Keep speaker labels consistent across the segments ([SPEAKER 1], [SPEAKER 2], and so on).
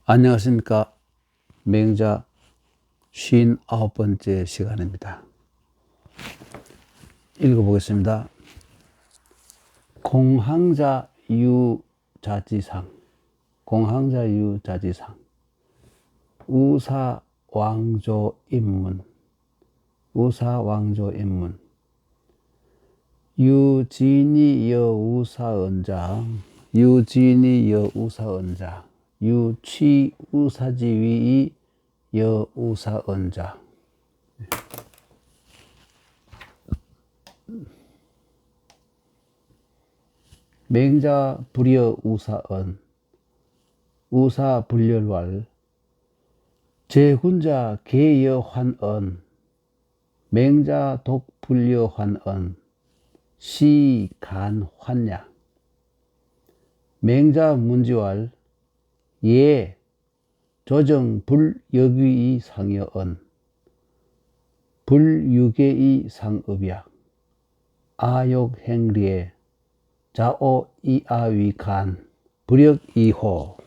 [SPEAKER 1] 안녕하십니까. 맹자 59번째 시간입니다. 읽어보겠습니다. 공항자 유자지상, 공항자 유자지상, 우사왕조인문, 우사왕조인문, 유진이 여우사언자, 유진이 여우사언자, 유취우사지위 여우사언자. 맹자 불여 우사언, 우사불렬왈, 제군자 개여환언, 맹자 독불여환언, 시간환야. 맹자 문지왈, 예 조정 불여귀이 상여언, 불유계이 상읍야. 아욕행리에 자오 이아위간 불역이호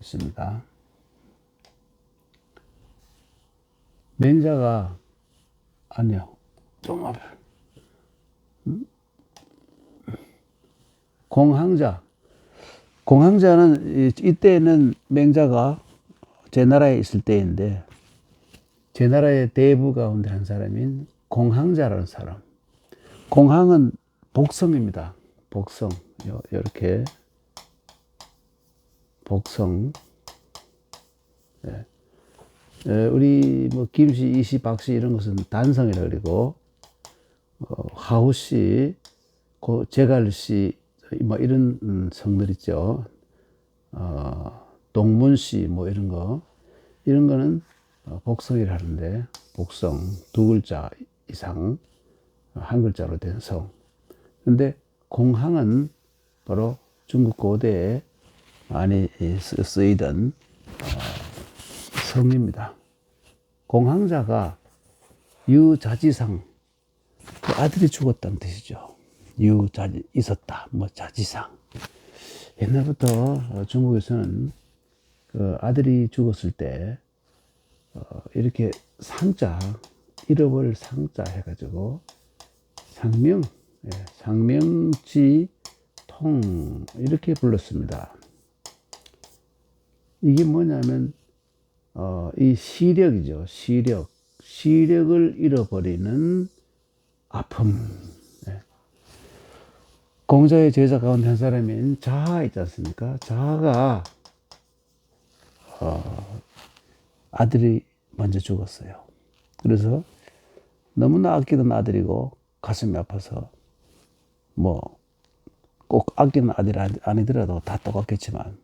[SPEAKER 1] 있습니다. 맹자가 아니요 좀 앞에 공항자는 이때는 맹자가 제나라에 있을 때인데, 제나라의 대부 가운데 한 사람인 공항자라는 사람. 공항은 복성입니다. 복성. 이렇게 복성. 네. 우리 뭐 김씨, 이씨, 박씨 이런 것은 단성이라 그러고, 하우씨, 제갈씨 뭐 이런 성들 있죠. 동문씨 뭐 이런 거는 복성이라 하는데, 복성 두 글자 이상 한 글자로 된 성. 근데 공항은 바로 중국 고대에 많이 쓰이던 성입니다. 공항자가 유자지상, 그 아들이 죽었다는 뜻이죠. 유자지, 있었다, 뭐 자지상. 옛날부터 중국에서는 그 아들이 죽었을 때 이렇게 상자, 잃어버릴 상자 해가지고 상명, 상명지통 이렇게 불렀습니다. 이게 뭐냐면 이 시력이죠. 시력을 잃어버리는 아픔. 공자의 제자 가운데 한 사람인 자하 있지 않습니까? 자하가 아들이 먼저 죽었어요. 그래서 너무나 아끼던 아들이고 가슴이 아파서, 뭐 꼭 아끼는 아들이 아니더라도 다 똑같겠지만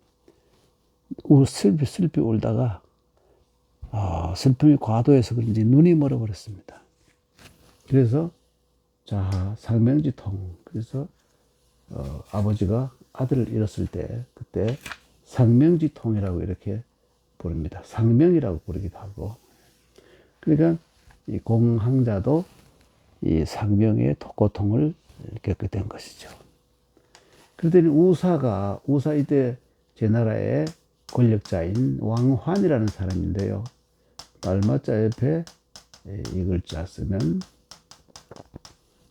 [SPEAKER 1] 슬피 울다가 슬픔이 과도해서 그런지 눈이 멀어버렸습니다. 그래서 자하 상명지통. 그래서 아버지가 아들을 잃었을 때 그때 상명지통이라고 이렇게 부릅니다. 상명이라고 부르기도 하고. 그러니까 이 공항자도 이 상명의 고통을 겪게 된 것이죠. 그랬더니 우사 이때 제나라의 권력자인 왕환이라는 사람인데요. 말마자 옆에 이 글자 쓰면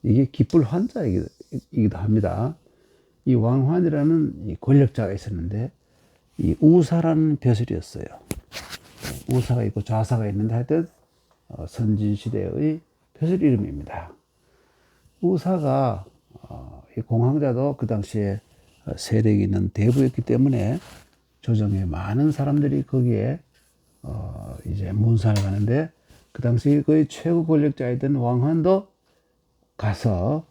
[SPEAKER 1] 이게 기쁠 환자이기도 합니다. 이 왕환이라는 이 권력자가 있었는데, 이 우사라는 벼슬이었어요. 우사가 있고 좌사가 있는데 하여튼 선진시대의 벼슬 이름입니다. 우사가 이 공항자도 그 당시에 세력이 있는 대부였기 때문에 조정에 많은 사람들이 거기에 이제 문상을 가는데, 그 당시 거의 최고 권력자이던 왕환도 가서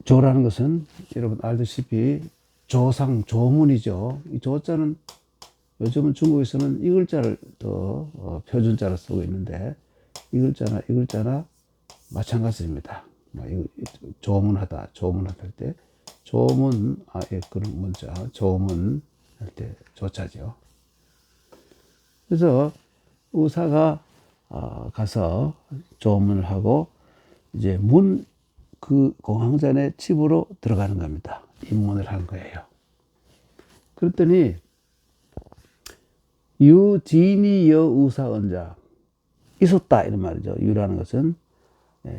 [SPEAKER 1] 조라는 것은 여러분 알다시피 조상, 조문이죠. 이 조자는 요즘은 중국에서는 이 글자를 더 표준자로 쓰고 있는데, 이 글자나 마찬가지입니다. 조문하다 할 때 조문, 그런 문자 조문 할 때 조자죠. 그래서 우사가 가서 조문을 하고 이제 그 공황전의 집으로 들어가는 겁니다. 입문을 한 거예요. 그랬더니 유지인이 여우사언자 있었다 이런 말이죠. 유라는 것은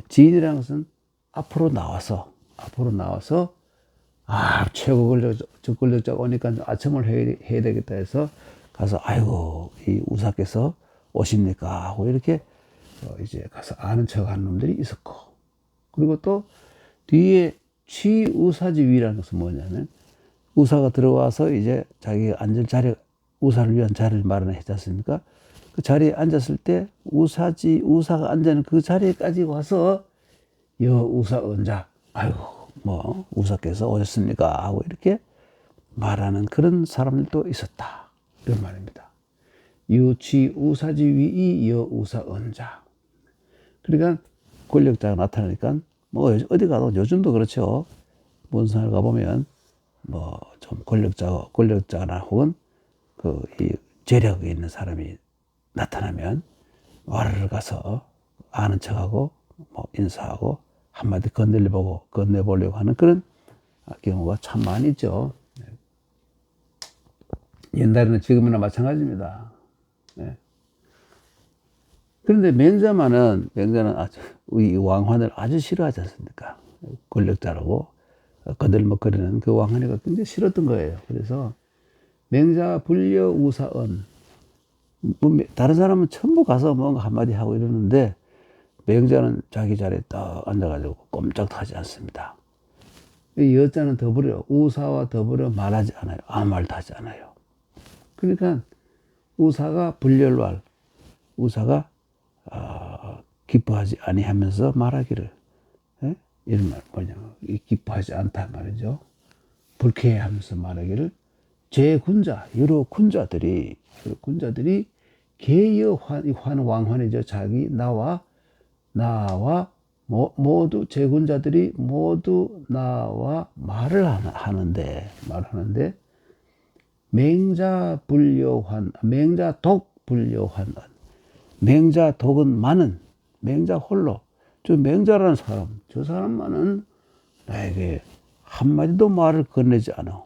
[SPEAKER 1] 지인이라는 것은 앞으로 나와서 최고 권력자가 오니까 아첨을 해야 되겠다 해서 가서 아이고 이 우사께서 오십니까 하고 이렇게 이제 가서 아는 척하는 놈들이 있었고, 그리고 또 뒤에 취우사지위라는 것은 뭐냐면 우사가 들어와서 이제 자기가 앉을 자리, 우사를 위한 자리를 마련했지 않습니까? 그 자리에 앉았을 때 우사가 앉는 그 자리에까지 와서 여우사언자 아이고 뭐 우사께서 오셨습니까 하고 이렇게 말하는 그런 사람들도 있었다 이런 말입니다. 유취우사지위이 여우사언자. 그러니까 권력자가 나타나니까 뭐 어디 가도 요즘도 그렇죠. 문산을 가보면 뭐 좀 권력자나 혹은 이 재력이 있는 사람이 나타나면 와르르 가서 아는 척하고 뭐 인사하고 한마디 건네보려고 하는 그런 경우가 참 많이 있죠. 옛날에는 지금이나 마찬가지입니다. 네. 그런데 맹자는 이 왕환을 아주 싫어하지 않습니까? 권력자라고 거들먹거리는 그 왕환이가 굉장히 싫었던 거예요. 그래서 맹자 불려 우사언, 다른 사람은 전부 가서 뭔가 한마디 하고 이러는데 맹자는 자기 자리에 딱 앉아가지고 꼼짝도 하지 않습니다. 이 여자는 우사와 더불어 말하지 않아요. 아무 말도 하지 않아요. 그러니까 우사가 불렬왈, 우사가 기뻐하지 아니하면서 말하기를, 이런 말 뭐냐, 기뻐하지 않다 말이죠. 불쾌해하면서 말하기를 제군자 여러 군자들이 개여환 왕환이죠. 자기 나와 모두 제군자들이 모두 나와 말을 하는데 맹자독 불려환, 맹자독은 많은, 맹자 홀로, 저 맹자라는 사람, 저 사람만은 나에게 한마디도 말을 건네지 않아.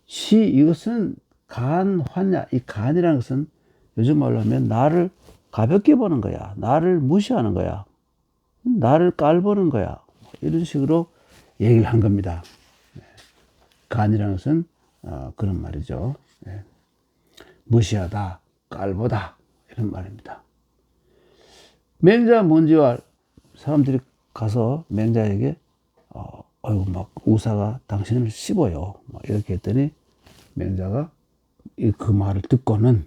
[SPEAKER 1] 이것은 간환야, 이 간이라는 것은 요즘 말로 하면 나를 가볍게 보는 거야. 나를 무시하는 거야. 나를 깔보는 거야. 이런 식으로 얘기를 한 겁니다. 간이라는 것은 그런 말이죠. 무시하다, 깔보다 이런 말입니다. 맹자 문지왈, 사람들이 가서 맹자에게 아이고 막 우사가 당신을 씹어요 이렇게 했더니 맹자가 그 말을 듣고는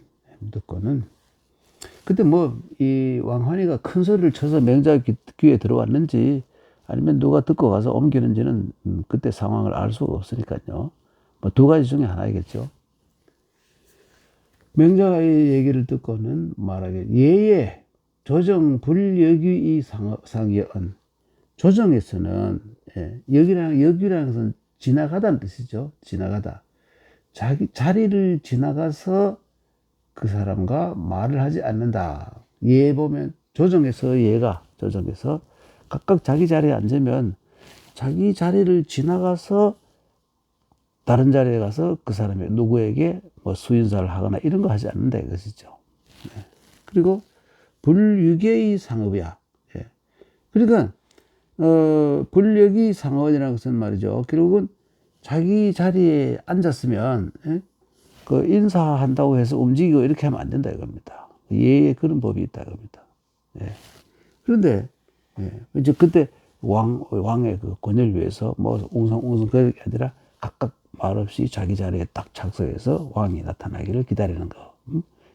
[SPEAKER 1] 그때 뭐 이 왕환이가 큰 소리를 쳐서 맹자 귀에 들어왔는지 아니면 누가 듣고 가서 옮기는지는 그때 상황을 알 수가 없으니까요. 뭐 두 가지 중에 하나이겠죠. 맹자가 이 얘기를 듣고는 말하길 예예 조정 불여귀이 상여언. 조정에서는 여귀라는 것은 지나가다는 뜻이죠. 지나가다. 자기 자리를 지나가서 그 사람과 말을 하지 않는다. 예 보면 조정에서 각각 자기 자리에 앉으면 자기 자리를 지나가서 다른 자리에 가서 그 사람이 누구에게 뭐 수인사를 하거나 이런 거 하지 않는다 이것이죠. 그리고 불유계의 상업이야. 그러니까 불력이 상업이라는 것은 말이죠. 결국은 자기 자리에 앉았으면 그 인사한다고 해서 움직이고 이렇게 하면 안 된다 이겁니다. 예에 그런 법이 있다 이겁니다. 그런데 이제 그때 왕의 그 권위를 위해서 뭐 웅성웅성 그럴 게 아니라 각각 말없이 자기 자리에 딱 착석해서 왕이 나타나기를 기다리는 거.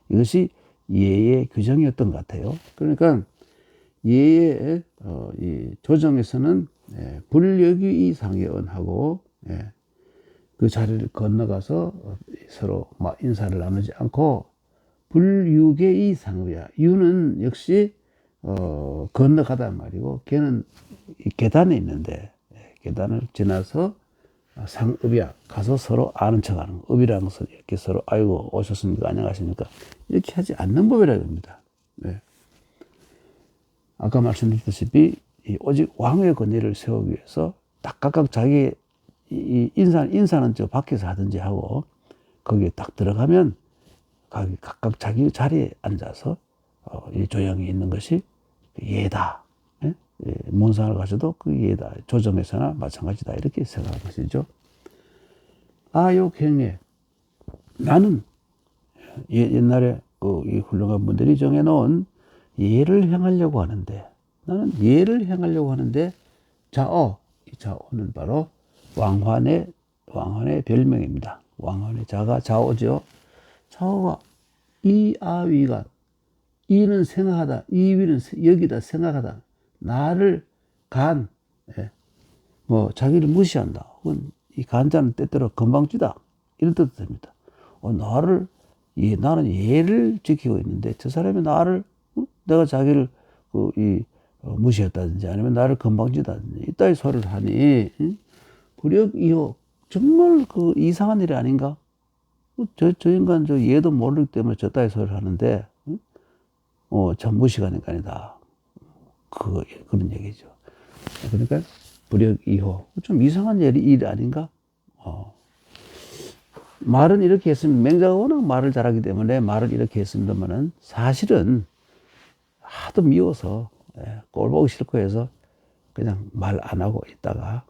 [SPEAKER 1] 이것이 예의 규정이었던 것 같아요. 그러니까 예의 이 조정에서는 불여귀이 상여언하고 그 자리를 건너가서 서로 막 인사를 나누지 않고 불유계의 상의야. 유는 역시 건너가다 말이고 걔는 계단에 있는데 계단을 지나서 상읍이야. 가서 서로 아는 척하는 거. 읍이라는 것은 이렇게 서로 아이고 오셨습니까? 안녕하십니까? 이렇게 하지 않는 법이라고 합니다. 아까 말씀드렸다시피 오직 왕의 권위를 세우기 위해서 딱 각각 자기 인사는 저 밖에서 하든지 하고 거기에 딱 들어가면 각각 자기 자리에 앉아서 조용히 있는 것이 예다. 예? 문상을 가셔도 그 예다. 조정에서나 마찬가지다. 이렇게 생각하는 것이죠. 아욕행례. 나는 옛날에 이 훌륭한 분들이 정해놓은 예를 행하려고 하는데, 나는 예를 행하려고 하는데, 자어. 이 자어는 바로 왕환의 별명입니다. 왕환의 자가 자오죠. 자오가 이아위가, 이는 생각하다, 이위는 여기다 생각하다, 나를 뭐 자기를 무시한다, 혹은 이 간자는 때때로 건방지다, 이런 뜻도 됩니다. 나는 예를 지키고 있는데 저 사람이 나를 내가 자기를 무시했다든지 아니면 나를 건방지다든지 이따위 소리를 하니 불역이호, 정말 이상한 일이 아닌가? 저 인간 얘도 모르기 때문에 저따위 소리를 하는데 참 무시가 인간이다. 그런 얘기죠. 그러니까 불역이호, 좀 이상한 일이 아닌가? 말은 이렇게 했으면, 맹자가 워낙 말을 잘하기 때문에 말을 이렇게 했습니다만은 사실은 하도 미워서 꼴 보기 싫고 해서 그냥 말 안 하고 있다가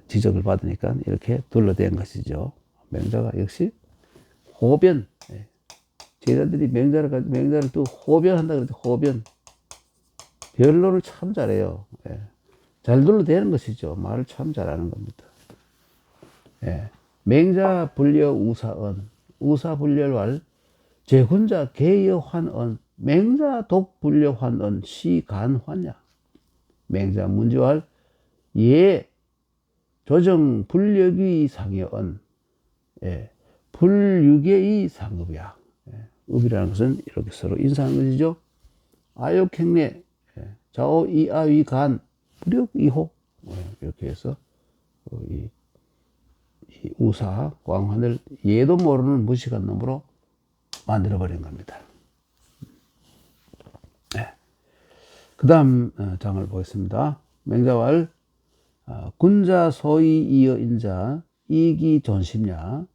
[SPEAKER 1] 지적을 받으니까 이렇게 둘러댄 것이죠. 맹자가 역시 호변, 제자들이 맹자를 또 호변한다 그러죠. 호변. 변론을 참 잘해요. 잘 둘러대는 것이죠. 말을 참 잘하는 겁니다. 맹자 불려 우사언, 우사 불려왈, 제훈자 개여 환언, 맹자 독 불려 환언, 시간환야. 맹자 문지왈, 예 조정 불력이 상여언, 불육의 상업이야. 업이라는 것은 이렇게 서로 인사하는 것이죠. 아욕행례, 자오 이아위 간, 불역 이호, 이렇게 해서 이 우사 광환을 예도 모르는 무식한 놈으로 만들어버린 겁니다. 그 다음 장을 보겠습니다. 맹자왈, 군자 소위 이어 인자 이기 존심야,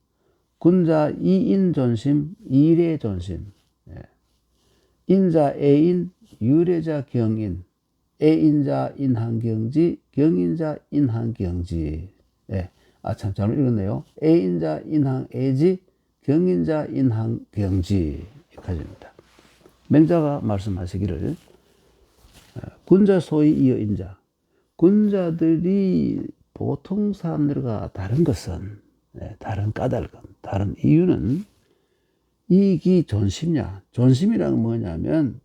[SPEAKER 1] 군자 이인 존심 이례 존심, 인자 애인 유례자 경인, 애인자 인한경지 경인자 인한경지. 참 잘 읽었네요. 애인자 인한애지 경인자 인한경지. 여기까지입니다. 맹자가 말씀하시기를, 군자 소위 이어 인자, 군자들이 보통 사람들과 다른 것은, 다른 까닭은, 다른 이유는 이기 존심냐. 존심이란 뭐냐면,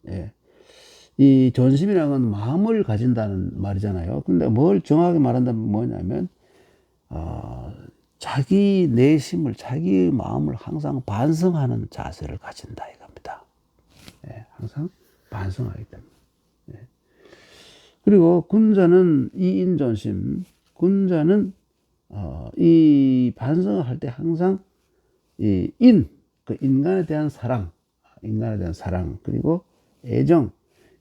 [SPEAKER 1] 이 존심이라는 건 마음을 가진다는 말이잖아요. 근데 뭘 정확하게 말한다면 뭐냐면, 자기 내심을, 자기 마음을 항상 반성하는 자세를 가진다 이겁니다. 항상 반성하기 때문에. 그리고 군자는 이인존심, 군자는 이 반성을 할 때 항상 이 인간에 대한 사랑, 그리고 애정,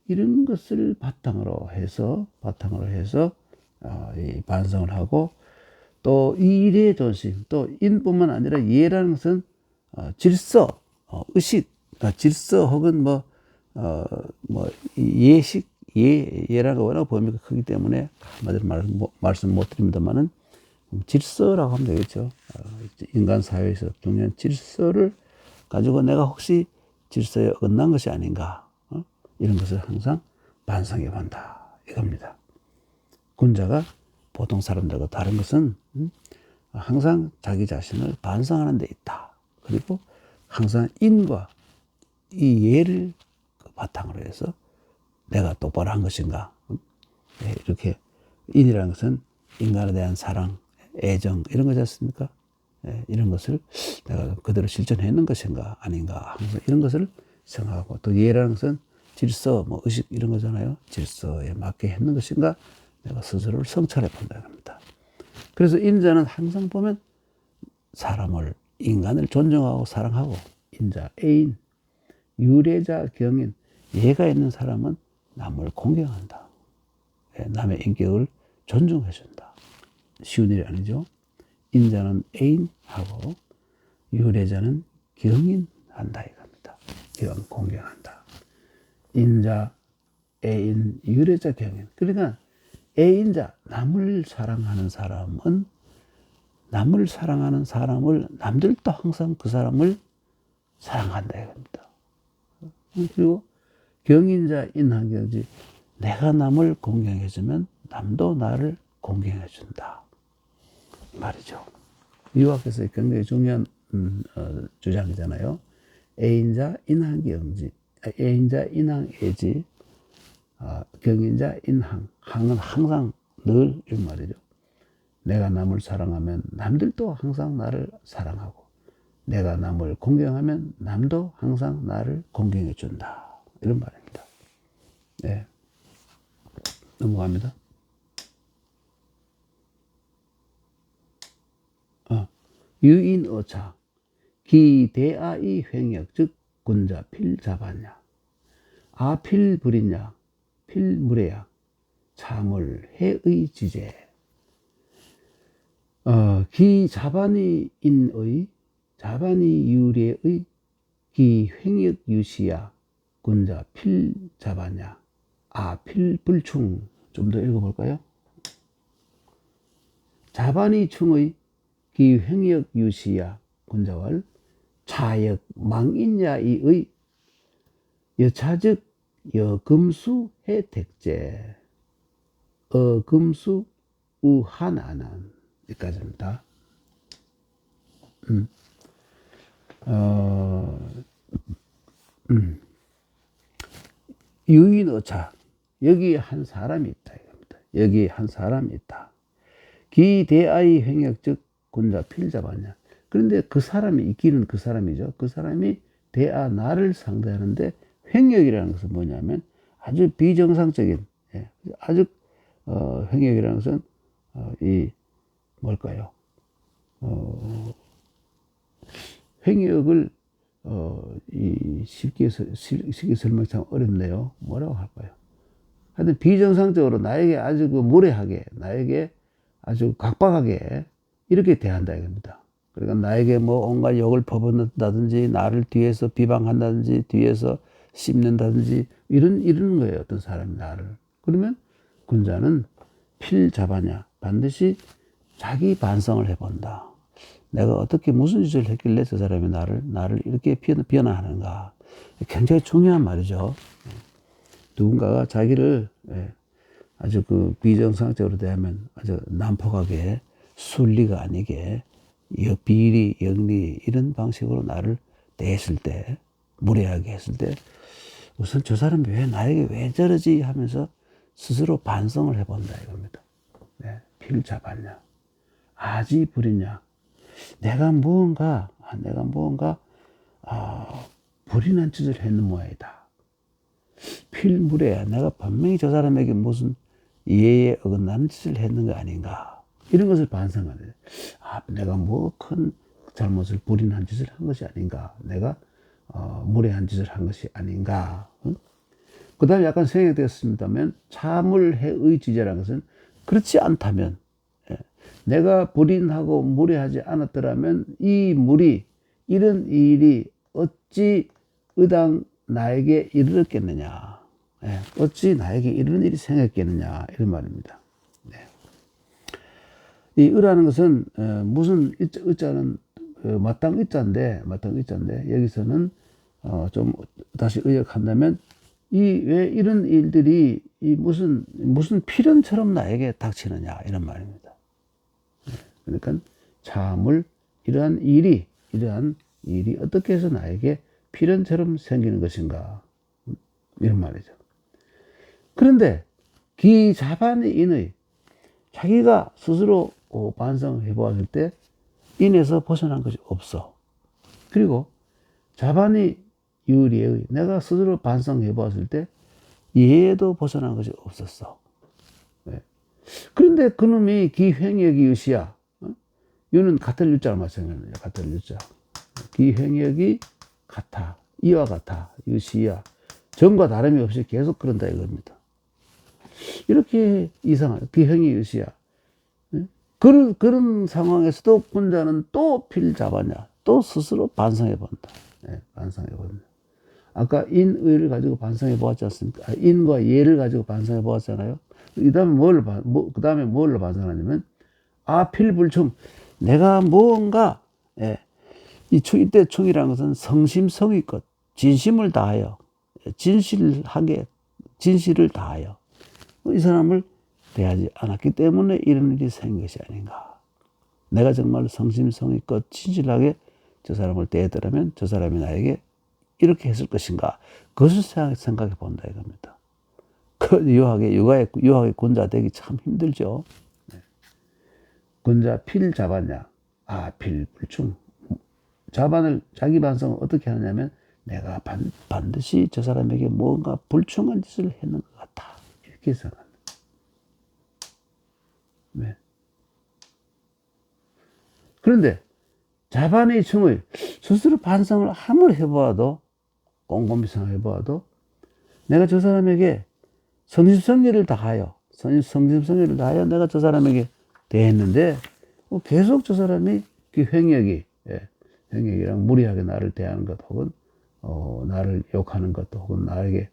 [SPEAKER 1] 이런 것을 바탕으로 해서 이 반성을 하고, 또 일의 존심, 또 인뿐만 아니라 예라는 것은 질서, 의식, 질서 혹은 예식, 예라는 거 워낙 범위가 크기 때문에 한마디로 말씀 못 드립니다만은 질서라고 하면 되겠죠. 인간 사회에서 중요한 질서를 가지고 내가 혹시 질서에 어긋난 것이 아닌가, 이런 것을 항상 반성해 본다 이겁니다. 군자가 보통 사람들과 다른 것은 항상 자기 자신을 반성하는 데 있다. 그리고 항상 인과 이 예를 바탕으로 해서 내가 똑바로 한 것인가. 이렇게 인이라는 것은 인간에 대한 사랑, 애정, 이런 거지 않습니까? 이런 것을 내가 그대로 실천했는 것인가 아닌가, 항상 이런 것을 생각하고, 또 예라는 것은 질서, 의식 이런 거잖아요. 질서에 맞게 했는 것인가, 내가 스스로를 성찰해 본다는 겁니다. 그래서 인자는 항상 보면 인간을 존중하고 사랑하고, 인자, 애인, 유례자, 경인, 예가 있는 사람은 남을 공경한다. 남의 인격을 존중해준다. 쉬운 일이 아니죠. 인자는 애인하고 유래자는 경인한다 이겁니다. 이건 공경한다. 인자, 애인, 유래자, 경인. 그러니까 애인자, 남을 사랑하는 사람은 남을 사랑하는 사람을 남들도 항상 그 사람을 사랑한다 이겁니다. 그리고 경인자, 인한경지, 내가 남을 공경해주면 남도 나를 공경해준다 말이죠. 유학에서 굉장히 중요한 주장이잖아요. 애인자, 인한경지, 애인자, 인항애지, 경인자, 인항. 항은 항상 늘 이 말이죠. 내가 남을 사랑하면 남들도 항상 나를 사랑하고, 내가 남을 공경하면 남도 항상 나를 공경해 준다. 이런 말입니다. 네. 넘어갑니다. 유인어차. 기대아이 횡역, 즉 군자 필자바냐. 필불이냐, 필무례야. 참을 해의 지제. 기자반이 인의, 자반이 유례의, 기횡역 유시야. 군자 필자바냐. 필불충. 좀 더 읽어볼까요? 자반이 충의, 기횡역 유시야. 군자왈 차역 망인야이의 여차즉 여금수 해택제 어금수 우한안한 여기까지입니다. 유인어차 여기 한 사람이 있다 이겁니다. 여기 한 사람이 있다. 기대아이 횡역 즉 군자 필자바냐. 그런데 그 사람이 있기는 그 사람이죠. 그 사람이 대아 나를 상대하는데 횡역이라는 것은 뭐냐면 아주 비정상적인 아주 횡역이라는 것은 이 뭘까요? 횡역을 쉽게 설명이 참 어렵네요. 뭐라고 할까요? 하여튼 비정상적으로 나에게 아주 무례하게 나에게 아주 각박하게 이렇게 대한다 이겁니다. 그러니까 나에게 뭐 온갖 욕을 퍼붓는다든지 나를 뒤에서 비방한다든지 뒤에서 씹는다든지 이런 거예요. 어떤 사람이 나를. 그러면 군자는 필자바냐 반드시 자기 반성을 해본다. 내가 어떻게 무슨 짓을 했길래 저 사람이 나를 이렇게 비난하는가. 굉장히 중요한 말이죠. 누군가가 자기를 아주 비정상적으로 대하면 아주 난폭하게 순리가 아니게 비리, 영리 이런 방식으로 나를 대했을 때 무례하게 했을 때 우선 저 사람이 나에게 왜 저러지 하면서 스스로 반성을 해본다 이겁니다. 필자바냐 아지불이냐 내가 무언가 불인한 짓을 했는 모양이다. 필무례야 내가 분명히 저 사람에게 무슨 예에 어긋나는 짓을 했는 거 아닌가. 이런 것을 반성하는 거예요. 내가 뭐 큰 잘못을 불인한 짓을 한 것이 아닌가. 내가 무례한 짓을 한 것이 아닌가. 그 다음에 약간 생각이 되었습니다만 참을해의 지제라는 것은 그렇지 않다면 내가 불인하고 무례하지 않았더라면 이 물이 이런 일이 어찌 의당 나에게 이르렀겠느냐. 어찌 나에게 이런 일이 생겼겠느냐 이런 말입니다. 이 의라는 것은 무슨 의자는 마땅 의자인데 여기서는 좀 다시 의역한다면 왜 이런 일들이 무슨 필연처럼 나에게 닥치느냐 이런 말입니다. 그러니까 참을 이러한 일이 어떻게 해서 나에게 필연처럼 생기는 것인가 이런 말이죠. 그런데 기자반의 인의 자기가 스스로 반성해 보았을 때 인에서 벗어난 것이 없어. 그리고 자반이 유리의 내가 스스로 반성해 보았을 때 예에도 벗어난 것이 없었어. 그런데 그놈이 기횡역이 유시야. 유는 같은 유자를 마찬가지예요. 같은 유자. 기횡역이 이와 같아. 유시야. 전과 다름이 없이 계속 그런다 이겁니다. 이렇게 이상한 그 형이 의시야. 그런 상황에서도 군자는 또 피를 잡았냐? 또 스스로 반성해 본다. 반성해 본다. 아까 인의를 가지고 반성해 보았지 않습니까? 인과 예를 가지고 반성해 보았잖아요. 그 다음에 뭘로 반성하냐면, 필불충. 내가 무언가, 이때 충이라는 것은 성심성의껏, 진심을 다하여, 진실을 다하여, 이 사람을 대하지 않았기 때문에 이런 일이 생긴 것이 아닌가. 내가 정말 성심성의껏 진실하게 저 사람을 대했더라면 저 사람이 나에게 이렇게 했을 것인가. 그것을 생각해 본다 이겁니다. 유학의 군자 되기 참 힘들죠. 군자 필 잡았냐? 필불충. 자기 반성을 어떻게 하느냐면, 내가 반드시 저 사람에게 뭔가 불충한 짓을 했는 것 같다. 이렇게 생각한다. 네. 그런데 자반의 충의 스스로 반성을 아무리 해보아도, 꼼꼼히 생각해보아도, 내가 저 사람에게 성심성의를 다하여 내가 저 사람에게 대했는데, 계속 저 사람이 그 횡역이랑 무리하게 나를 대하는 것, 혹은 나를 욕하는 것, 혹은 나에게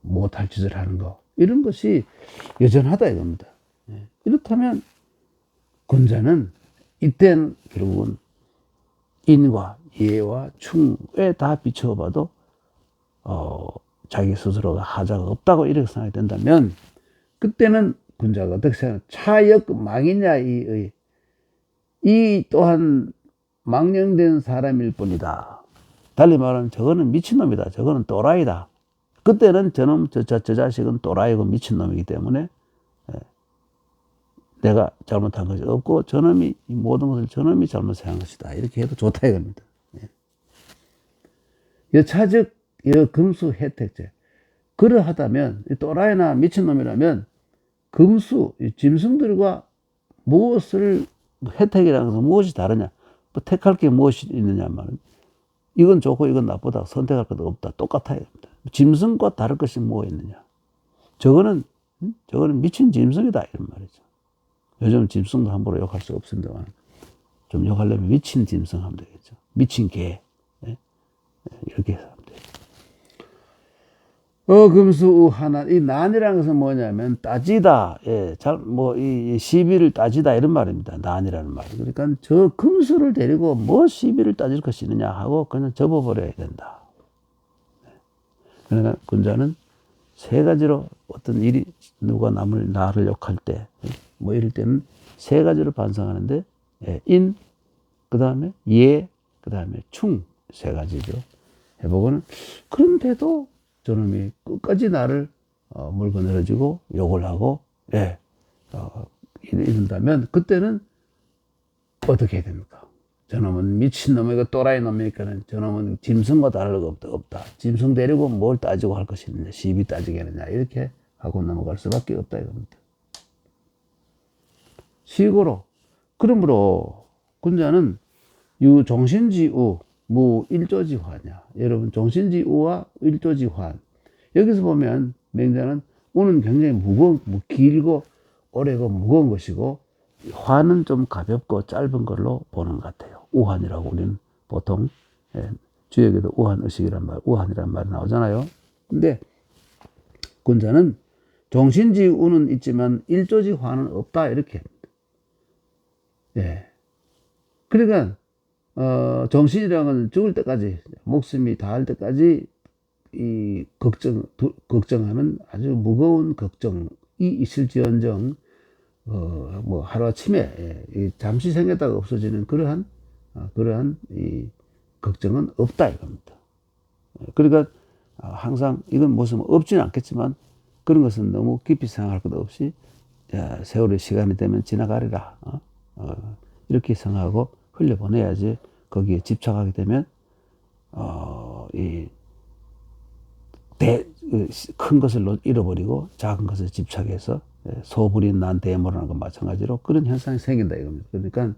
[SPEAKER 1] 못할 짓을 하는 거, 이런 것이 여전하다 이겁니다. 이렇다면 군자는 이때는 결국은 인과 예와 충에 다 비춰봐도 자기 스스로가 하자가 없다고 이렇게 생각이 된다면, 그때는 군자가 어떻게 생각하냐? 차역 망이냐, 이 또한 망령된 사람일 뿐이다. 달리 말하면 저거는 미친놈이다. 저거는 또라이다. 그때는 저 자식은 또라이고 미친놈이기 때문에 내가 잘못한 것이 없고 저놈이 모든 것을 저놈이 잘못 생각한 것이다. 이렇게 해도 좋다 이겁니다. 여차적 여금수 혜택제. 그러하다면 또라이나 미친놈이라면 금수 짐승들과 무엇을 혜택이라는 것은 무엇이 다르냐? 택할 게 무엇이 있느냐 말은, 이건 좋고 이건 나쁘다 선택할 것도 없다. 똑같아요. 짐승과 다를 것이 뭐가 있느냐? 저거는 미친 짐승이다 이런 말이죠. 요즘 짐승도 함부로 욕할 수 없습니다만, 좀 욕하려면 미친 짐승 하면 되겠죠. 미친 개. 이렇게 해서 하면 돼요. 금수 하나, 이 난이라는 것은 뭐냐면 따지다. 이 시비를 따지다 이런 말입니다. 난이라는 말. 그러니까 저 금수를 데리고 뭐 시비를 따질 것이 있느냐 하고 그냥 접어버려야 된다. 그러니까 군자는 세 가지로 어떤 일이, 누가 나를 욕할 때, 이럴 때는 세 가지로 반성하는데, 인, 그 다음에 예, 그 다음에 충, 세 가지죠. 해보고는, 그런데도 저놈이 끝까지 나를 물고 늘어지고 욕을 하고, 이런다면 그때는 어떻게 해야 됩니까? 저놈은 미친놈이고 또라이 놈이니까 저놈은 짐승과 다를 거 없다. 짐승 데리고 뭘 따지고 할 것이 있느냐, 시비 따지겠느냐, 이렇게 하고 넘어갈 수밖에 없다 이겁니다. 시고로, 그러므로 군자는 유종신지우 무일조지환이야. 여러분, 종신지우와 일조지환, 여기서 보면 맹자는 우는 굉장히 길고 오래고 무거운 것이고, 환은 좀 가볍고 짧은 걸로 보는 것 같아요. 우환이라고 우리는 보통 주역에도 우환이란 말이 나오잖아요. 근데 군자는 종신지우는 있지만 일조지환은 없다 이렇게 합니다. 그러니까 정신이라는 건 죽을 때까지, 목숨이 닿을 때까지 이 걱정하는 아주 무거운 걱정이 있을지언정, 하루아침에 잠시 생겼다가 없어지는 그러한 이 걱정은 없다 이겁니다. 그러니까 항상 이건 무슨 없지는 않겠지만, 그런 것은 너무 깊이 생각할 것 없이 세월의 시간이 되면 지나가리라, 이렇게 생각하고 흘려보내야지. 거기에 집착하게 되면 큰 것을 잃어버리고 작은 것을 집착해서 소불이 난 대모라는 것 마찬가지로 그런 현상이 생긴다 이겁니다. 그러니까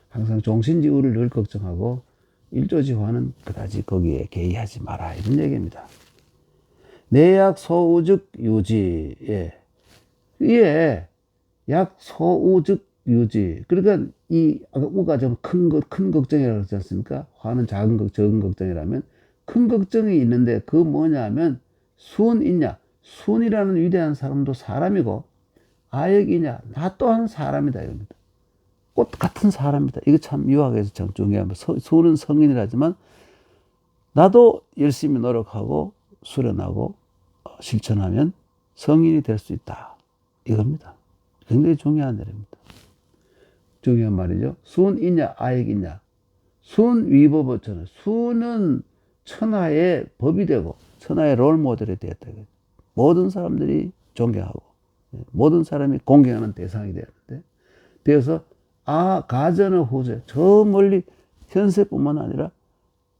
[SPEAKER 1] 항상 종신지우를 늘 걱정하고 일조지환은 그다지 거기에 개의하지 마라 이런 얘기입니다. 내약 소우즉 유지. 예. 이에 약 소우즉 유지. 그러니까 이 아까 우가 좀 큰 걱정이라고 했지 않습니까? 화는 적은 걱정이라면 큰 걱정이 있는데 그 뭐냐면 순 있냐? 순이라는 위대한 사람도 사람이고 아역이냐? 나 또한 사람이다 이겁니다. 꽃 같은 사람이다. 이거 참 유학에서 참 중요합니다. 순은 성인이라지만 나도 열심히 노력하고 수련하고 실천하면 성인이 될 수 있다. 이겁니다. 굉장히 중요한 내용입니다. 중요한 말이죠. 순이냐 아역이냐. 순 위법어처는 순은 천하의 법이 되고 천하의 롤 모델이 되었다. 모든 사람들이 존경하고 모든 사람이 공경하는 대상이 되었는데 되어서 가전의 후세 저 멀리 현세뿐만 아니라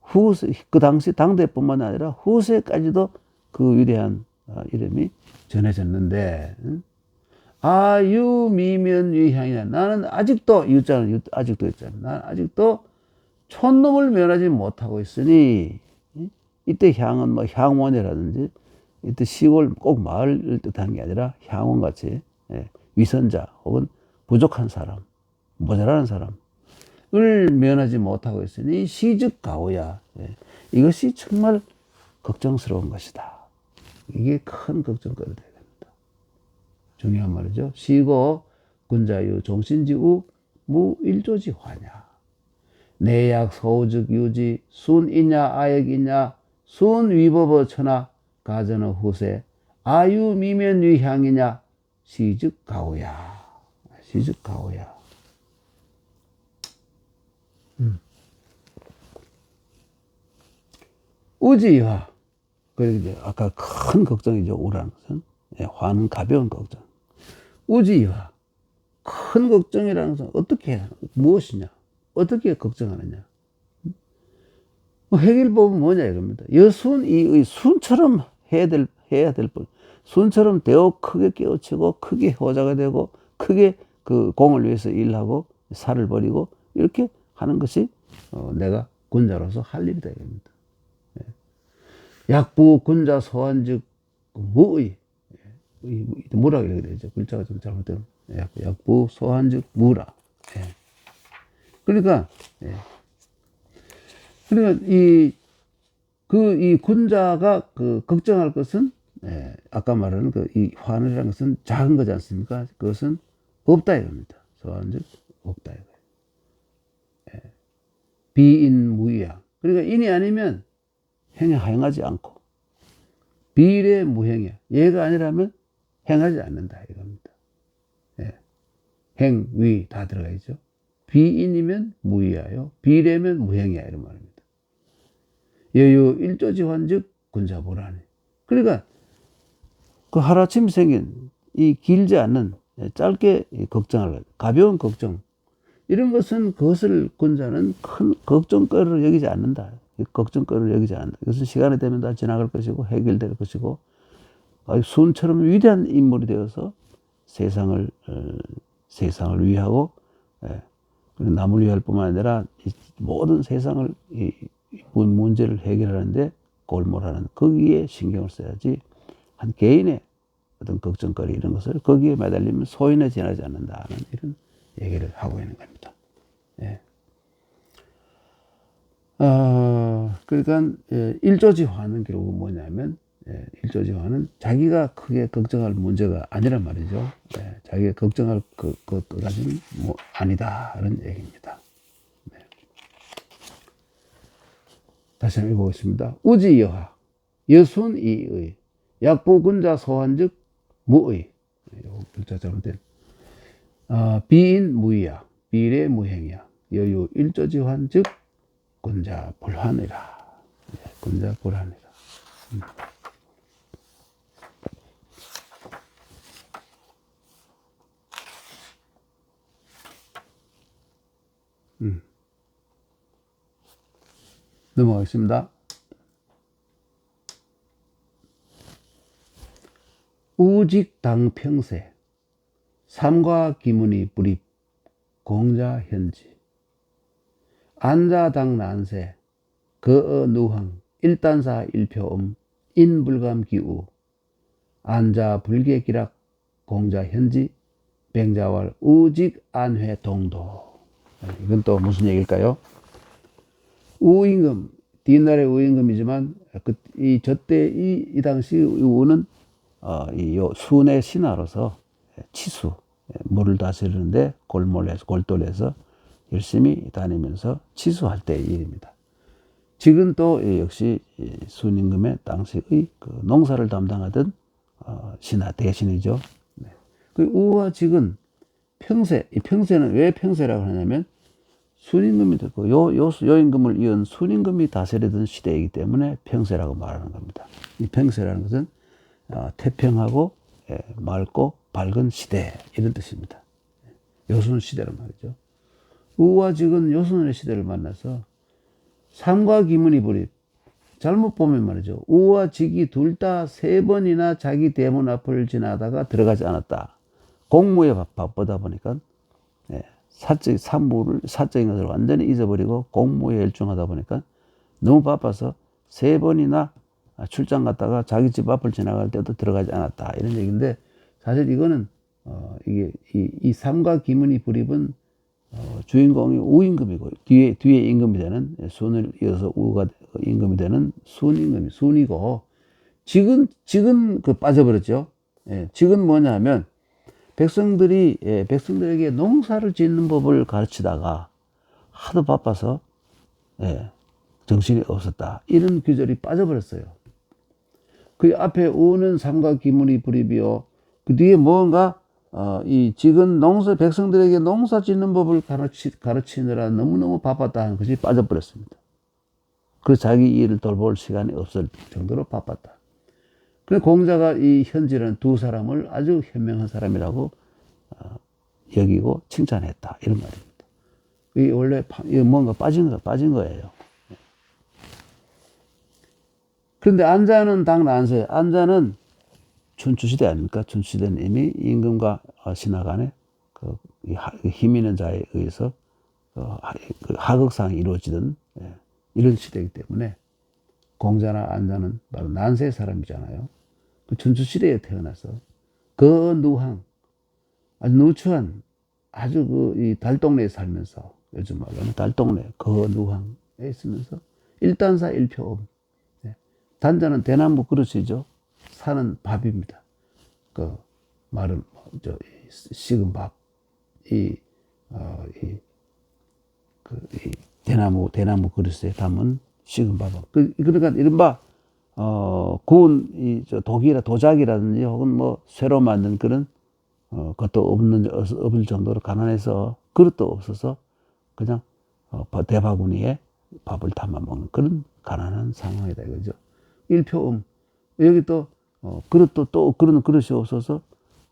[SPEAKER 1] 후세 그 당시 당대뿐만 아니라 후세까지도 그 위대한 이름이 전해졌는데 아유미면위향이냐 나는 아직도 유자는 아직도 있잖아. 나는 아직도 촌놈을 면하지 못하고 있으니 이때 향은 뭐 향원이라든지 이때 시골 꼭 마을을 뜻하는 게 아니라 향원같이 위선자 혹은 부족한 사람 모자라는 사람을 면하지 못하고 있으니 시즉가오야. 이것이 정말 걱정스러운 것이다. 이게 큰 걱정거리가 됩니다. 중요한 말이죠. 시고 군자유 종신지우 무일조지화냐. 내약 소우즉 유지 순이냐 아역이냐 순위법어 천하 가전의 후세 아유미면위향이냐 시즉가오야. 시즉가오야. 우지화. 그리고 이제 아까 큰 걱정이죠. 우라는 것은. 화는 가벼운 걱정. 우지화. 큰 걱정이라는 것은 어떻게 해야 하나? 무엇이냐? 어떻게 걱정하느냐? 해결법은 뭐냐 이겁니다. 여순이의 순처럼 해야 될 법. 순처럼 되어 크게 깨우치고 크게 효자가 되고 크게 그 공을 위해서 일하고 살을 버리고 이렇게 하는 것이 내가 군자로서 할 일이다 이겁니다. 약부 군자 소환즉 무의. 무라 이렇게 되죠. 글자가 좀 잘못되면 약부 소환즉 무라. 그러니까 이 군자가 그 걱정할 것은 아까 말하는 이 화늘이라는 것은 작은 거지 않습니까? 그것은 없다 이겁니다. 소환즉 없다 이거예요. 비인무의야. 그러니까 인이 아니면 행하지 않고 비일의 무행이야. 얘가 아니라면 행하지 않는다 이겁니다. 행, 위 다 들어가 있죠. 비인이면 무의야요. 비례면 무행이야 이런 말입니다. 여유 일조지환즉 군자보라니. 그러니까 그 하루아침에 생긴 이 길지 않는 짧게 걱정할 가벼운 걱정 이런 것은 그것을 군자는 큰 걱정거리로 여기지 않는다. 걱정거리를 여기지 않는다. 이것은 시간이 되면 다 지나갈 것이고 해결될 것이고 순처럼 위대한 인물이 되어서 세상을 위하고 남을 위할 뿐만 아니라 모든 세상을 문제를 해결하는데 골몰하는 거기에 신경을 써야지 한 개인의 어떤 걱정거리 이런 것을 거기에 매달리면 소인에 지나지 않는다는 이런 얘기를 하고 있는 겁니다. 그러니까 일조지화는 결국 뭐냐면 일조지화는 자기가 크게 걱정할 문제가 아니란 말이죠. 자기가 걱정할 것까지는 뭐 아니다 이런 얘기입니다. 다시 한번 읽어보겠습니다. 우지여하 여순이의 약부군자 소환즉 무의 글자 잘못된 비인 무의야 비례 무행이야 여유 일조지환 즉 군자 불환이라. 군자 불환이라. 넘어가겠습니다. 우직당평세 삼과 기문이 불입 공자현지 안자당난세 거어누항 일단사 일표음 인불감기우 안자 불계기락 공자 현지 뱅자왈 우직 안회 동도. 이건 또 무슨 얘기일까요? 우임금, 뒷날의 우임금이지만 저때 이 당시 우는 요 순의 신하로서 치수, 물을 다스리는데 골똘해서 열심히 다니면서 치수할 때의 일입니다. 지금 또 역시 순임금의 당시의 그 농사를 담당하던 신하 대신이죠. 그 우와 직은 평세, 이 평세는 왜 평세라고 하냐면 순임금이 됐고 요 임금을 이은 순임금이 다스리던 시대이기 때문에 평세라고 말하는 겁니다. 이 평세라는 것은 태평하고 맑고 밝은 시대 이런 뜻입니다. 요순 시대란 말이죠. 우와 직은 요순의 시대를 만나서 삼과 기문이 불입. 잘못 보면 말이죠. 우와 직이 둘 다 3번이나 자기 대문 앞을 지나다가 들어가지 않았다. 공무에 바쁘다 보니까 사적인 것을 완전히 잊어버리고 공무에 열중하다 보니까 너무 바빠서 3번이나 출장 갔다가 자기 집 앞을 지나갈 때도 들어가지 않았다. 이런 얘기인데 사실 이거는 이게 이 삼과 기문이 불입은 주인공이 우임금이고 뒤에 임금이 되는 순을 이어서 우가 임금이 되는 순임금이 순이고 지금 그 빠져버렸죠. 지금 뭐냐 하면 백성들에게 농사를 짓는 법을 가르치다가 하도 바빠서 정신이 없었다. 이런 규절이 빠져버렸어요. 그 앞에 우는 삼과 기문이 불입이요. 그 뒤에 뭔가 지금 백성들에게 농사 짓는 법을 가르치느라 너무너무 바빴다 하는 것이 빠져버렸습니다. 그래서 자기 일을 돌볼 시간이 없을 정도로 바빴다. 그래서 공자가 이 현지라는 두 사람을 아주 현명한 사람이라고 여기고 칭찬했다. 이런 말입니다. 이 원래 뭔가 빠진 거예요. 그런데 안자는 당난세. 안자는 춘추시대 아닙니까? 춘추시대는 이미 임금과 신하 간에 힘 있는 자에 의해서 하극상이 이루어지던 이런 시대이기 때문에 공자나 안자는 바로 난세의 사람이잖아요. 그 춘추시대에 태어나서 거누항, 아주 누추한 아주 이 달동네에 살면서 요즘 말로는 달동네 거누항에 있으면서 일단사 일표음. 단자는 대나무 그릇이죠. 산은 밥입니다. 그 말은 식은 밥. 이 대나무 그릇에 담은 식은 밥. 그러니까 이른바 구운 도자기라든지 혹은 뭐 쇠로 만든 그런 것도 없을 정도로 가난해서 그릇도 없어서 그냥 대바구니에 밥을 담아 먹는 그런 가난한 상황이다 이거죠. 일표음. 여기 또 그릇도 또 그런 그릇이 없어서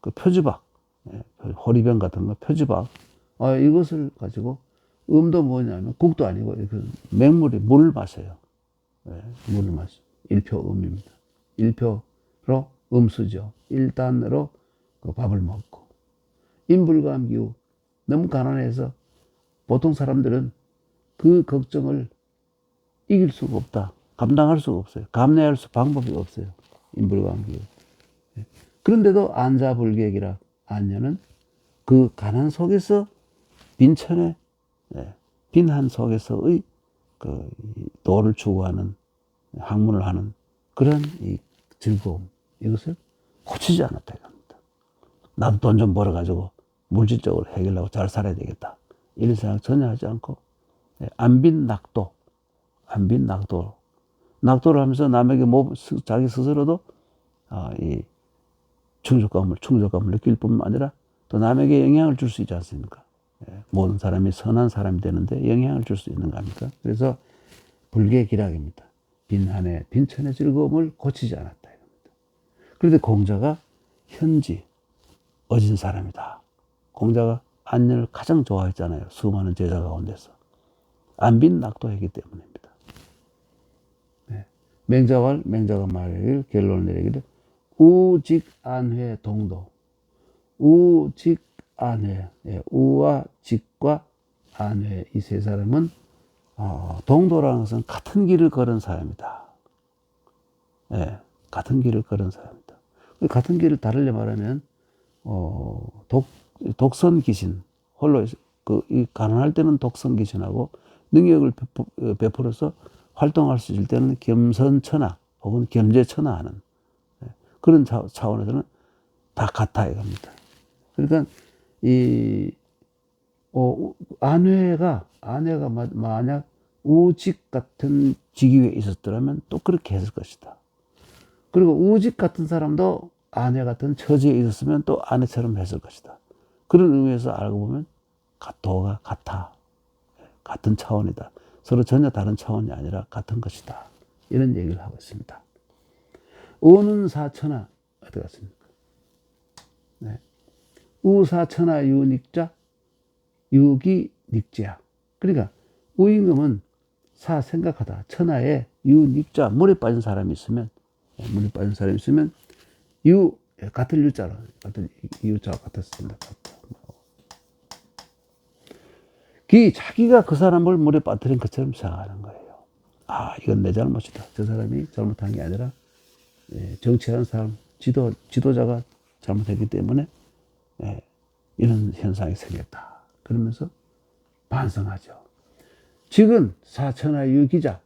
[SPEAKER 1] 그 표주박, 호리병 같은 거 표주박. 이것을 가지고 음도 뭐냐면 국도 아니고 맹물이 물을 마셔요. 물을 마셔. 일표음입니다. 일표로 음수죠. 일단으로 그 밥을 먹고. 인불감기우. 너무 가난해서 보통 사람들은 그 걱정을 이길 수가 없다. 감당할 수가 없어요. 감내할 방법이 없어요. 인불감기우. 그런데도 안자불객이라 안녀는 그 가난 속에서 빈천에 빈한 속에서의 그 도를 추구하는 학문을 하는 그런 이 즐거움 이것을 고치지 않았다 이겁니다. 나도 돈 좀 벌어가지고 물질적으로 해결하고 잘 살아야 되겠다 이런 생각 전혀 하지 않고 안빈 낙도를 하면서 남에게 자기 스스로도 이 충족감을 느낄 뿐만 아니라 또 남에게 영향을 줄 수 있지 않습니까? 모든 사람이 선한 사람이 되는데 영향을 줄 수 있는 거 아닙니까? 그래서 불계기락입니다. 빈천의 즐거움을 고치지 않았다 이겁니다. 그런데 공자가 현지 어진 사람이다. 공자가 안녀를 가장 좋아했잖아요. 수많은 제자 가운데서. 안빈 낙도했기 때문입니다. 맹자가 말하기를 결론을 내리기를 우직안회 동도. 우직안회. 우와 직과 안회 이 세 사람은 동도라는 것은 같은 길을 걸은 사람이다. 같은 길을 걸은 사람이다. 같은 길을 다르려 말하면 독선 귀신, 홀로 이 가난할 때는 독선 귀신하고 능력을 베풀어서 활동할 수 있을 때는 겸선천하 혹은 겸재천하하는 그런 차원에서는 다 같아 이겁니다. 그러니까 아내가 만약 우직 같은 직위에 있었더라면 또 그렇게 했을 것이다. 그리고 우직 같은 사람도 아내 같은 처지에 있었으면 또 아내처럼 했을 것이다. 그런 의미에서 알고 보면 도가 같아. 같은 차원이다. 서로 전혀 다른 차원이 아니라 같은 것이다. 이런 얘기를 하고 있습니다. 오는 사천하 어디 갔습니까? 네. 우사천하 유닉자 유기 닉지야. 그러니까 우임금은 사 생각하다. 천하에 유닉자 물에 빠진 사람이 있으면 유 같은 유자로 같은 유자가 같았습니다. 자기가 그 사람을 물에 빠뜨린 것처럼 생각하는 거예요. 이건 내 잘못이다. 저 사람이 잘못한 게 아니라 정치하는 사람 지도자가 잘못했기 때문에 이런 현상이 생겼다. 그러면서 반성하죠. 지금 사천하 유기자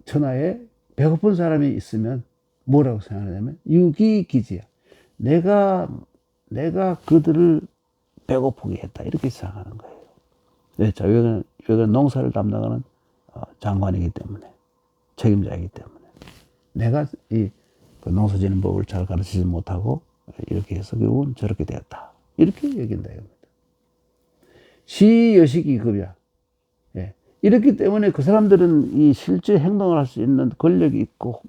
[SPEAKER 1] 천하에 배고픈 사람이 있으면 뭐라고 생각하냐면 유기기지야. 내가 그들을 배고프게 했다. 이렇게 생각하는 거예요. 왜? 여기는 농사를 담당하는 장관이기 때문에, 책임자이기 때문에. 내가 그 농사 짓는 법을 잘 가르치지 못하고 이렇게 해서 결국은 저렇게 되었다. 이렇게 얘기한다. 시여식이 급이야. 이렇기 때문에 그 사람들은 이 실제 행동을 할 수 있는 권력이 있고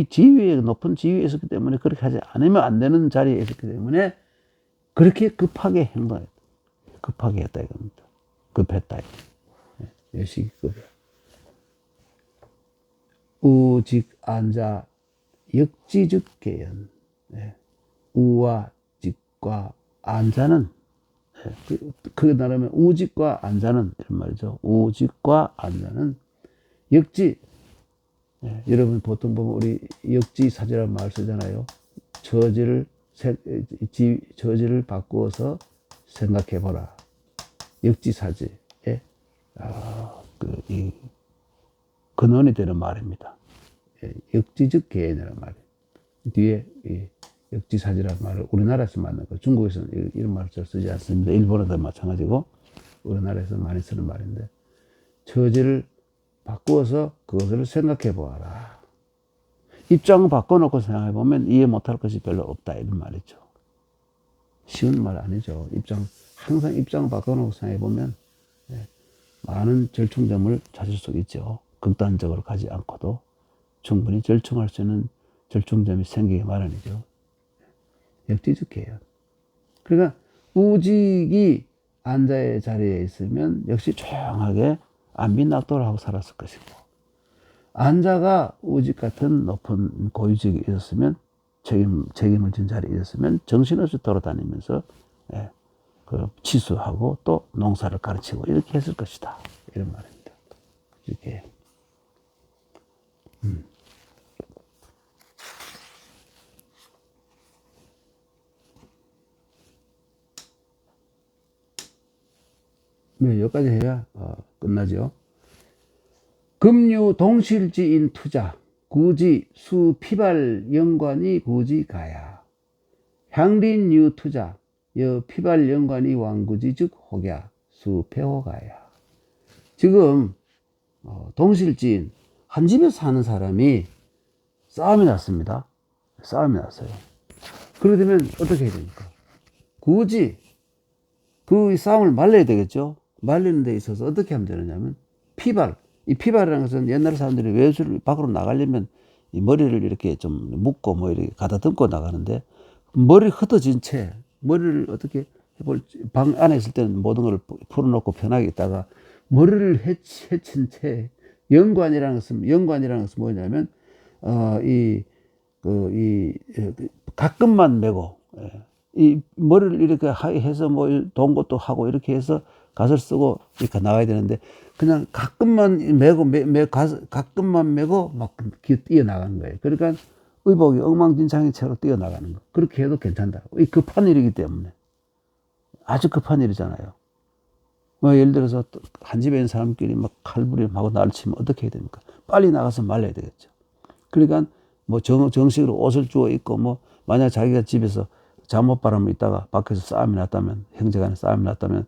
[SPEAKER 1] 지위에 높은 지위에 있었기 때문에 그렇게 하지 않으면 안 되는 자리에 있었기 때문에 그렇게 급하게 행동했다. 급하게 했다 이겁니다. 급했다. 여식급이야. 우직 안자 역지즉 계연. 우와 직과 안자는 그게 나라면 우직과 안자는 이런 말이죠. 우직과 안자는 역지. 여러분 보통 보면 우리 역지사지라는 말 쓰잖아요. 저지를 바꾸어서 생각해보라. 역지사지에 이 근원이 되는 말입니다. 역지즉 계연이라는 말이 뒤에 역지사지라는 말을 우리나라에서 만든 거. 중국에서는 이런 말을 잘 쓰지 않습니다. 일본에도 마찬가지고 우리나라에서 많이 쓰는 말인데 처지를 바꾸어서 그것을 생각해 보아라. 입장 바꿔놓고 생각해 보면 이해 못할 것이 별로 없다 이런 말이죠. 쉬운 말 아니죠. 항상 입장 바꿔놓고 생각해 보면 많은 절충점을 찾을 수 있죠. 극단적으로 가지 않고도 충분히 절충할 수 있는 절충점이 생기기 마련이죠. 역지즉해요. 그러니까 우직이 안자의 자리에 있으면 역시 조용하게 안빈낙도를 하고 살았을 것이고, 안자가 우직 같은 높은 고위직에 있었으면 책임을 진 자리에 있었으면 정신없이 돌아다니면서 치수하고 또 농사를 가르치고 이렇게 했을 것이다. 이런 말입니다. 이렇게. 여기까지 해야 끝나죠. 금유 동실지인 투자 구지 수피발 연관이 구지 가야 향린유 투자 여 피발 연관이 왕구지 즉 혹야 수패호 가야. 지금 동실지인 한 집에 사는 사람이 싸움이 났습니다. 싸움이 났어요. 그러게 되면 어떻게 해야 됩니까? 굳이 그 싸움을 말려야 되겠죠. 말리는 데 있어서 어떻게 하면 되느냐면 이 피발이라는 것은 옛날 사람들이 외출 밖으로 나가려면 이 머리를 이렇게 좀 묶고 뭐 이렇게 가다듬고 나가는데 머리 흩어진 채 머리를 어떻게 해볼지 방 안에 있을 때는 모든 걸 풀어놓고 편하게 있다가 머리를 헤친 채 연관이라는 것은 뭐냐면 가끔만 메고 이 머리를 이렇게 해서 뭐 돈 것도 하고 이렇게 해서 갓을 쓰고 이렇게 나가야 되는데 그냥 가끔만 메고 가끔만 메고 막 뛰어나가는 거예요. 그러니까 의복이 엉망진창인 채로 뛰어나가는 거. 그렇게 해도 괜찮다. 이 급한 일이기 때문에. 아주 급한 일이잖아요. 뭐 예를 들어서 한 집에 있는 사람끼리 막 칼부림하고 난리를 치면 어떻게 해야 됩니까? 빨리 나가서 말려야 되겠죠. 그러니까 뭐 정식으로 옷을 주워 입고 뭐 만약 자기가 집에서 잠옷바람을 있다가 밖에서 싸움이 났다면 형제간에 싸움이 났다면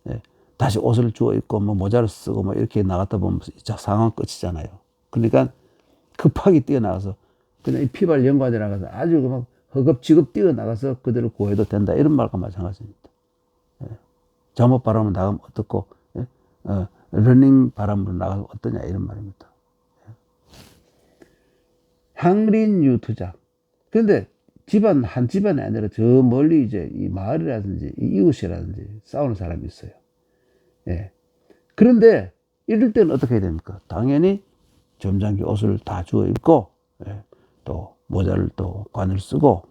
[SPEAKER 1] 예, 다시 옷을 주워 입고 뭐 모자를 쓰고 뭐 이렇게 나갔다 보면 상황 끝이잖아요. 그러니까 급하게 뛰어나가서 그냥 이 피발 연관에 나가서 아주 막 허겁지겁 뛰어나가서 그대로 구해도 된다 이런 말과 마찬가지입니다. 예. 잠옷바람을 나가면 어떻고 예? 러닝 바람으로 나가면 어떠냐 이런 말입니다. 향린유 투자. 그런데 한 집안이 아니라 저 멀리 이제 이 마을이라든지 이 이웃이라든지 싸우는 사람이 있어요. 예. 그런데 이럴 때는 어떻게 해야 됩니까? 당연히 점잖게 옷을 다 주워 입고 예. 또 모자를 또 관을 쓰고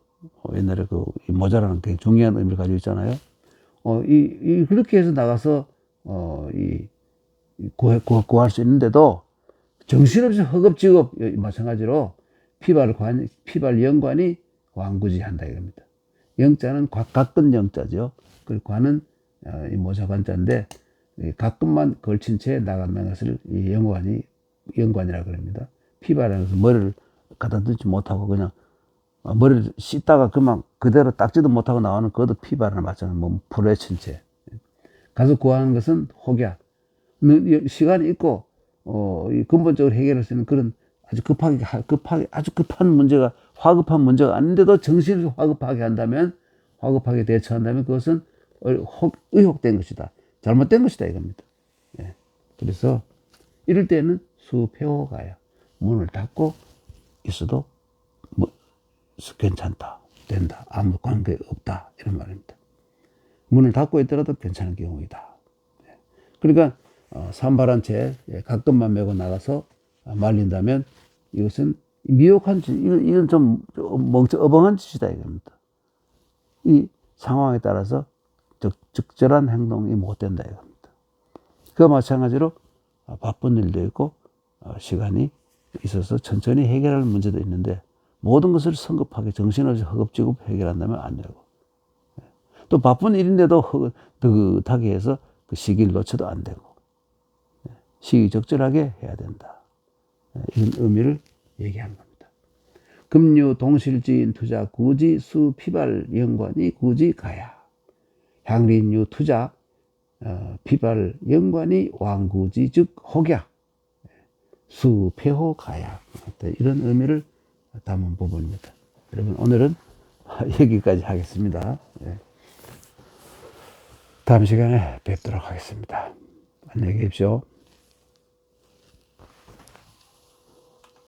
[SPEAKER 1] 옛날에 이 모자라는 게 중요한 의미를 가지고 있잖아요. 그렇게 해서 나가서 구할 수 있는데도 정신없이 허겁지겁 마찬가지로 피발 연관이 완구지한다 이겁니다. 영자는 가끔 영자죠. 그리고 관은 이 모자관자인데 가끔만 걸친 채 나가는 것을 이 연관이라고 그럽니다. 피발하는 것은 머리를 갖다 넣지 못하고 그냥 머리를 씻다가 그만 그대로 닦지도 못하고 나오는 그것도 피발이나 마찬가지로 몸 풀어친 채 가서 구하는 것은 혹야. 시간이 있고 근본적으로 해결할 수 있는 그런 아주 아주 급한 문제가 화급한 문제가 아닌데도 정신을 화급하게 한다면 화급하게 대처한다면 그것은 의혹된 것이다. 잘못된 것이다 이겁니다. 예. 그래서 이럴 때는 수폐호가야. 문을 닫고 있어도 뭐 괜찮다. 된다. 아무 관계 없다. 이런 말입니다. 문을 닫고 있더라도 괜찮은 경우이다. 예. 그러니까 산발한 채 가끔만 메고 나가서 말린다면 이것은 미혹한 짓, 이건 좀 어벙한 짓이다 이겁니다. 이 상황에 따라서 적절한 행동이 못 된다 이겁니다. 그와 마찬가지로 바쁜 일도 있고 시간이 있어서 천천히 해결할 문제도 있는데 모든 것을 성급하게 정신없이 허겁지겁 해결한다면 안 되고 또 바쁜 일인데도 느긋하게 해서 그 시기를 놓쳐도 안 되고 시기적절하게 해야 된다. 이런 의미를 얘기하는 겁니다. 금류 동실지인 투자 구지 수 피발 연관이 구지 가야. 향린유 투자 피발 연관이 왕구지 즉 혹야. 수 폐호 가야. 이런 의미를 담은 부분입니다. 여러분 오늘은 여기까지 하겠습니다. 다음 시간에 뵙도록 하겠습니다. 안녕히 계십시오.